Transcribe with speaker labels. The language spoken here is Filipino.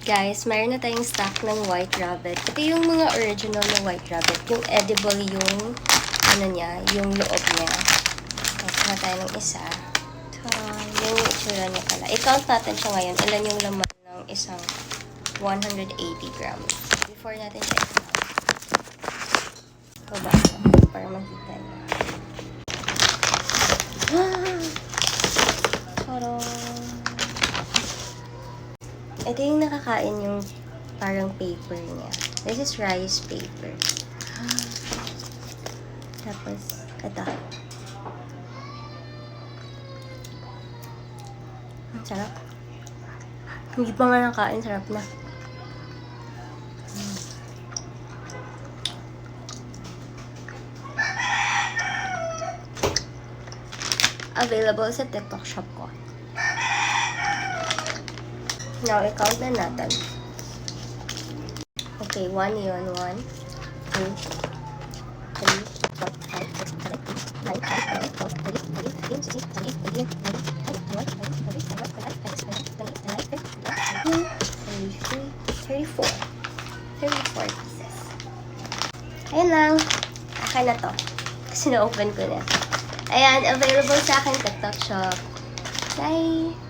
Speaker 1: Guys, mayroon na tayong stock ng White Rabbit. Ito yung mga original na White Rabbit. Yung edible yung, ano niya, yung loob niya. Tapos na tayo ng isa. Yung itsura niya pala. I-count natin siya ngayon. Ilan yung laman ng isang 180 grams. Before natin siya i-count. Baba ko para makita niyo. Ito yung nakakain yung parang paper niya. This is rice paper. Tapos, ito. Ang sarap. Hindi pa nga nakain, sarap na. Available sa TikTok shop ko. Now, i-count na natin. Okay, 1 yun. 1, 2, 3, 4, 5, 6, 7, 8, 9, 10, 11, 12, 34 pieces. Ayan lang. Akin na to. Kasi na-open ko na. Ayan, available sa akin TikTok shop. Bye!